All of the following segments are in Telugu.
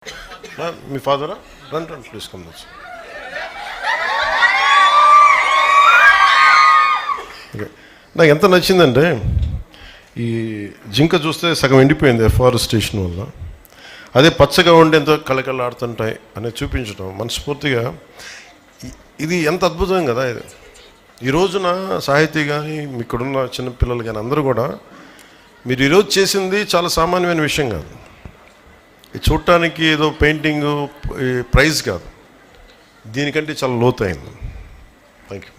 మీ ఫాదరా? రండి రండి ప్లీజ్ కమ్ వచ్చి. ఓకే, నాకు ఎంత నచ్చిందంటే ఈ జింక చూస్తే సగం ఎండిపోయింది ఎఫారెస్టేషన్ వల్ల. అదే పచ్చగా ఉండి ఎంతో కళకళలాడుతుంటాయి అనేది చూపించడం మనస్ఫూర్తిగా ఇది ఎంత అద్భుతం కదా. ఇది ఈ రోజున సాహితీ కానీ ఇక్కడున్న చిన్నపిల్లలు కానీ అందరూ కూడా మీరు ఈరోజు చేసింది చాలా సామాన్యమైన విషయం కాదు. ఇది చూడటానికి ఏదో పెయింటింగు ప్రైజ్ కాదు, దీనికంటే చాలా లోతైంది. Thank you.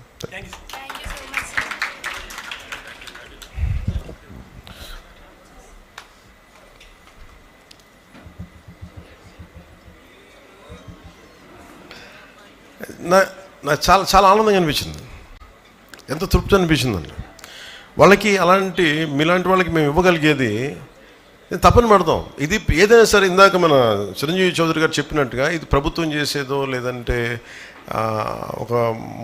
నాకు చాలా చాలా ఆనందంగా అనిపించింది, ఎంత తృప్తి అనిపించిందండి. వాళ్ళకి అలాంటి మీలాంటి వాళ్ళకి మేము ఇవ్వగలిగేది తప్పని పడతాం. ఇది ఏదైనా సరే ఇందాక మన చిరంజీవి చౌదరి గారు చెప్పినట్టుగా ఇది ప్రభుత్వం చేసేదో లేదంటే ఒక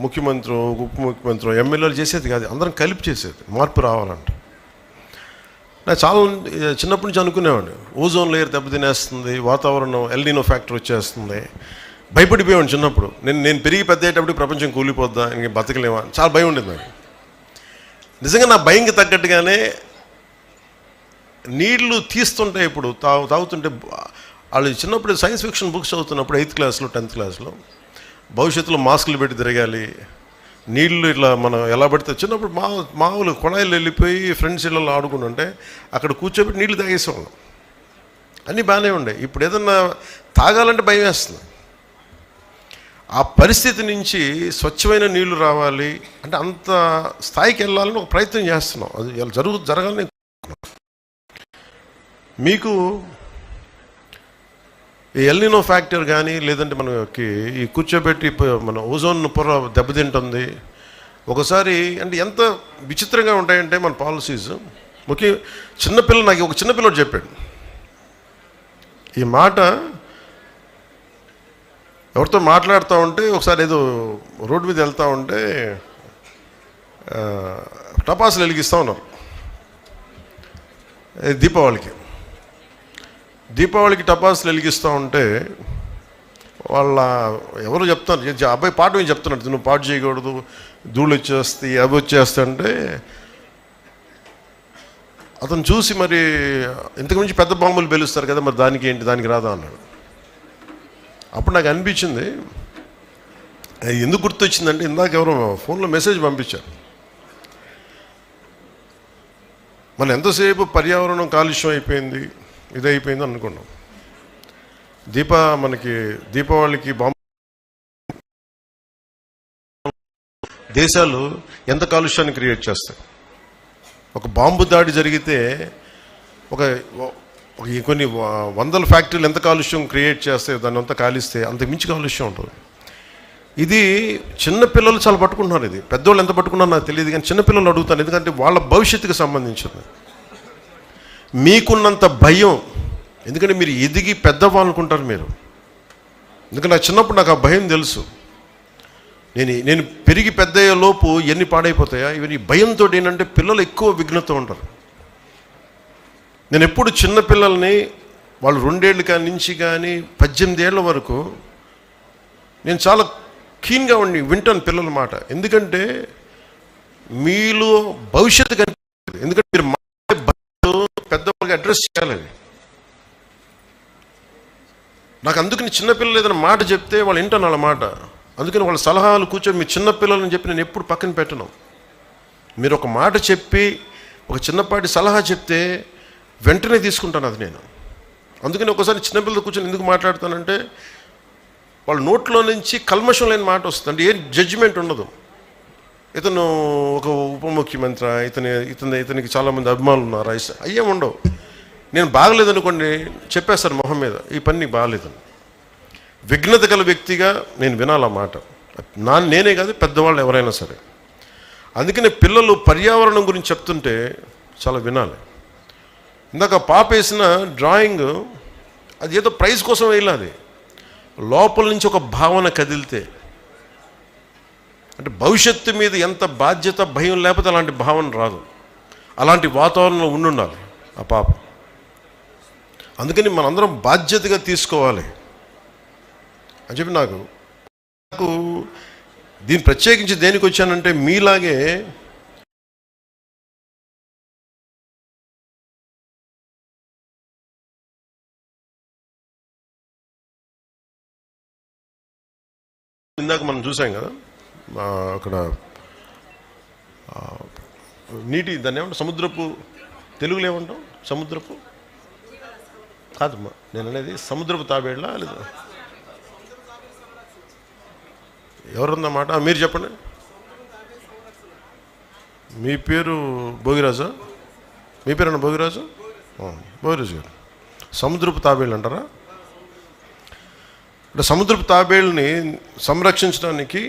ముఖ్యమంత్రి ఉప ముఖ్యమంత్రి ఎమ్మెల్యేలు చేసేది కాదు, అందరం కలిపి చేసేది. మార్పు రావాలంటే నాకు చాలా చిన్నప్పటి నుంచి అనుకునేవాడిని, ఓజోన్ లేయర్ దెబ్బతినేస్తుంది, వాతావరణం ఎల్నినో ఫ్యాక్టర్ వచ్చేస్తుంది. భయపడిపోయాను చిన్నప్పుడు. నేను పెరిగి పెద్దయ్యేటప్పుడు ప్రపంచం కూలిపోద్దా, ఇంక బతకలేమా, చాలా భయం ఉండేది నాకు. నిజంగా నా భయంకి తగ్గట్టుగానే నీళ్లు తీస్తుంటే ఇప్పుడు తాగుతుంటే వాళ్ళు చిన్నప్పుడు సైన్స్ ఫిక్షన్ బుక్స్ చదువుతున్నప్పుడు 8th క్లాస్లో 10th క్లాస్లో భవిష్యత్తులో మాస్కులు పెట్టి తిరగాలి, నీళ్లు ఇట్లా మనం ఎలా పడితే చిన్నప్పుడు మామూలు కొళాయిలు వెళ్ళిపోయి ఫ్రెండ్స్ ఇళ్ళలో ఆడుకుంటుంటే అక్కడ కూర్చోబెట్టి నీళ్లు తాగేసేవాళ్ళం. అన్నీ బాగానే ఉండే. ఇప్పుడు ఏదన్నా తాగాలంటే భయం వేస్తుంది. ఆ పరిస్థితి నుంచి స్వచ్ఛమైన నీళ్లు రావాలి అంటే అంత స్థాయికి వెళ్ళాలని ఒక ప్రయత్నం చేస్తున్నాం. అది జరగాలని మీకు ఈ ఎల్నినో ఫ్యాక్టర్ కానీ లేదంటే మనకి ఈ కూర్చోబెట్టి మన ఓజోన్ పొర దెబ్బతింటుంది ఒకసారి. అంటే ఎంత విచిత్రంగా ఉంటాయంటే మన పాలసీస్. చిన్నపిల్ల నాకు ఒక చిన్నపిల్లడు చెప్పాడు ఈ మాట. ఎవరితో మాట్లాడుతూ ఉంటే ఒకసారి ఏదో రోడ్డు మీద వెళ్తూ ఉంటే టపాసులు వెలిగిస్తూ ఉన్నారు దీపావళికి టపాసులు వెలిగిస్తూ ఉంటే వాళ్ళ ఎవరు చెప్తారు, అబ్బాయి పాట ఏం చెప్తున్నాడు, నువ్వు పాట చేయకూడదు, ధూళి వచ్చేస్తాయి అవి వచ్చేస్తాయంటే అతను చూసి మరి ఇంతకు మించి పెద్ద బాంబులు పేలుస్తారు కదా, మరి దానికి ఏంటి, దానికి రాదా అన్నాడు. అప్పుడు నాకు అనిపించింది, ఎందుకు గుర్తొచ్చిందంటే ఇందాక ఎవరో ఫోన్లో మెసేజ్ పంపించారు. మనం ఎంతసేపు పర్యావరణం కాలుష్యం అయిపోయింది ఇది అయిపోయింది అనుకున్నాం. మనకి దీపావళికి దేశాలు ఎంత కాలుష్యాన్ని క్రియేట్ చేస్తాయి. ఒక బాంబు దాడి జరిగితే కొన్ని వందల ఫ్యాక్టరీలు ఎంత కాలుష్యం క్రియేట్ చేస్తాయి, దాన్ని అంతా కాలిస్తే అంత మించి కాలుష్యం ఉంటుంది. ఇది చిన్నపిల్లలు చాలా పట్టుకుంటున్నారు. ఇది పెద్దవాళ్ళు ఎంత పట్టుకున్నారో నాకు తెలియదు, కానీ చిన్నపిల్లలు అడుగుతాను, ఎందుకంటే వాళ్ళ భవిష్యత్తుకు సంబంధించింది. మీకున్నంత భయం, ఎందుకంటే మీరు ఎదిగి పెద్దవా అనుకుంటారు మీరు. ఎందుకంటే నాకు చిన్నప్పుడు నాకు ఆ భయం తెలుసు. నేను పెరిగి పెద్దయ్యే లోపు ఎన్ని పాడైపోతాయా ఇవన్నీ భయంతో. ఏంటంటే పిల్లలు ఎక్కువ విఘ్నత ఉంటారు. నేను ఎప్పుడు చిన్నపిల్లల్ని వాళ్ళు 2 ఏళ్ళు నుంచి కానీ 18 ఏళ్ళ వరకు నేను చాలా కీన్గా వింటాను పిల్లల మాట. ఎందుకంటే మీలో భవిష్యత్తు కనిపిస్తుంది. ఎందుకంటే మీరు పెద్దవాళ్ళకి అడ్రస్ చేయాలి. నాకు అందుకని చిన్నపిల్లలు ఏదైనా మాట చెప్తే వాళ్ళు వింటాను వాళ్ళ మాట. అందుకని వాళ్ళ సలహాలు కూర్చొని మీ చిన్నపిల్లలని చెప్పి నేను ఎప్పుడు పక్కన పెట్టను. మీరు ఒక మాట చెప్పి ఒక చిన్నపాటి సలహా చెప్తే వెంటనే తీసుకుంటాను అది నేను. అందుకని ఒకసారి చిన్నపిల్లలు కూర్చొని ఎందుకు మాట్లాడతానంటే వాళ్ళ నోట్లో నుంచి కల్మషం లేని మాట వస్తుంది. అంటే ఏం జడ్జిమెంట్ ఉండదు. ఇతను ఒక ఉప ముఖ్యమంత్రి, ఇతనికి చాలామంది అభిమానులు ఉన్నారు, అయ్యేం ఉండవు. నేను బాగలేదనుకోండి చెప్పేస్తాను మొహం మీద, ఈ పని నీకు బాగలేదని. విఘ్నత గల వ్యక్తిగా నేను వినాల మాట, నేనే కాదు పెద్దవాళ్ళు ఎవరైనా సరే. అందుకనే పిల్లలు పర్యావరణం గురించి చెప్తుంటే చాలా వినాలి. ఇందాక పాప వేసిన డ్రాయింగ్ అది ఏదో ప్రైజ్ కోసం వేయాలి, లోపల నుంచి ఒక భావన కదిలితే. అంటే భవిష్యత్తు మీద ఎంత బాధ్యత భయం లేకపోతే అలాంటి భావన రాదు. అలాంటి వాతావరణంలో ఉండాలి ఆ పాప. అందుకని మనందరం బాధ్యతగా తీసుకోవాలి అని చెప్పి నాకు దీన్ని ప్రత్యేకించి దేనికి వచ్చానంటే మీలాగే ఇందాక మనం చూసాం కదా అక్కడ నీటి దాన్ని ఏమంటాం, సముద్రపు తెలుగులో ఏమంటాం, సముద్రపు కాదమ్మా నేను అనేది సముద్రపు తాబేళ్ళ లేదా ఎవరుందన్నమాట, మీరు చెప్పండి. మీ పేరు భోగిరాజా? మీ పేరు భోగిరాజు? భోగిరాజు గారు. సముద్రపు తాబేళ్ళు అంటారా? అంటే సముద్రపు తాబేళ్ళని సంరక్షించడానికి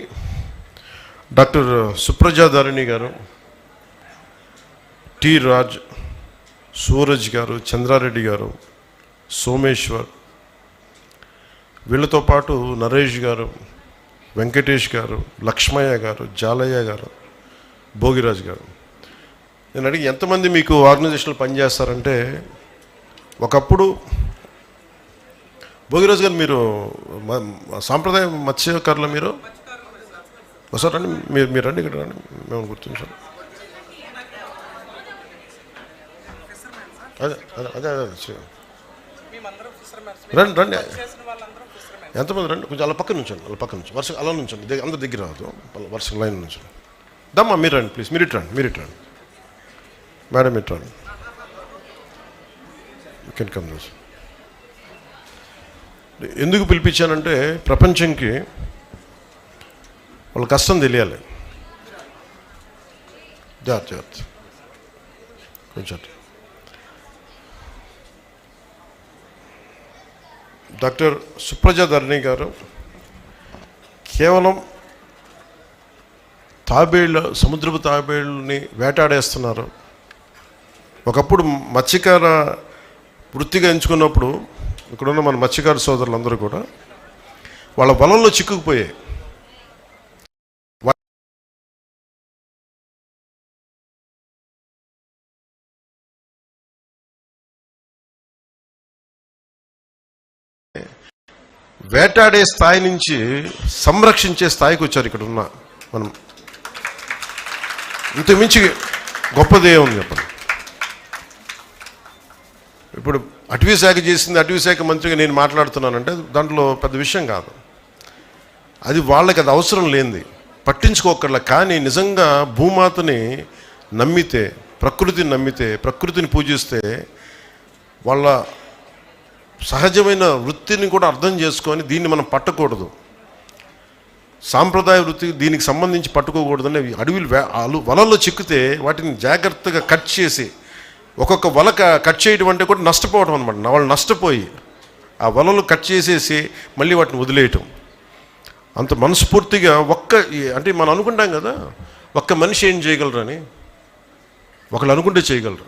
డాక్టర్ సుప్రజాధరణి గారు, టి రాజ్, సూరజ్ గారు, చంద్రారెడ్డి గారు, సోమేశ్వర్, వీళ్ళతో పాటు నరేష్ గారు, వెంకటేష్ గారు, లక్ష్మయ్య గారు, జాలయ్య గారు, భోగిరాజు గారు. నేను అడిగి ఎంతమంది మీకు ఆర్గనైజేషన్లో పనిచేస్తారంటే, ఒకప్పుడు భోగిరాజు గారు మీరు సాంప్రదాయ మత్స్యకారులు, మీరు ఒకసారి రండి, మీరు రండి, ఇక్కడ రండి, మేము గుర్తించాం. అదే అదే అదే అదే రండి రండి, ఎంతమంది రండి, కొంచెం అలా పక్కన నుంచండి, అలా పక్కన నుంచి వరుస అలా నుంచండి, అందరి దగ్గర రాదు, వరుస లైన్ నుంచి దమ్మా. మీరు రండి ప్లీజ్, మీరు ఇట్రండి, మీరు ఇట్రండి మేడం, ఇట్రండి, యూ కెన్ కమ్ దిస్. ఎందుకు పిలిపించానంటే ప్రపంచంకి వాళ్ళ కష్టం తెలియాలి. జాగ్రత్త కొంచెం. డాక్టర్ సుప్రజాధరణి గారు కేవలం సముద్రపు తాబేళ్ళని వేటాడేస్తున్నారు. ఒకప్పుడు మత్స్యకార వృత్తిగా ఎంచుకున్నప్పుడు ఇక్కడున్న మన మత్స్యకార సోదరులందరూ కూడా వాళ్ళ వలల్లో చిక్కుకుపోయాయి. వేటాడే స్థాయి నుంచి సంరక్షించే స్థాయికి వచ్చారు ఇక్కడ ఉన్న మనం. ఇంతకుమించి గొప్పదే ఉంది చెప్పండి. ఇప్పుడు అటవీ శాఖ చేసింది, అటవీ శాఖ మంత్రిగా నేను మాట్లాడుతున్నానంటే దాంట్లో పెద్ద విషయం కాదు, అది వాళ్ళకి అది అవసరం లేనిది, పట్టించుకోకర్లా. కానీ నిజంగా భూమాతని నమ్మితే, ప్రకృతిని నమ్మితే, ప్రకృతిని పూజిస్తే వాళ్ళ సహజమైన వృత్తిని కూడా అర్థం చేసుకొని దీన్ని మనం పట్టకూడదు, సాంప్రదాయ వృత్తి దీనికి సంబంధించి పట్టుకోకూడదని అడవిలు వలల్లో చిక్కితే వాటిని జాగ్రత్తగా కట్ చేసి, ఒక్కొక్క వల కట్ చేయడం అంటే కూడా నష్టపోవడం అనమాట. వాళ్ళు నష్టపోయి ఆ వలలు కట్ చేసేసి మళ్ళీ వాటిని వదిలేయటం. అంత మనస్ఫూర్తిగా అంటే మనం అనుకుంటాం కదా ఒక్క మనిషి ఏం చేయగలరని, ఒకళ్ళు అనుకుంటే చేయగలరు.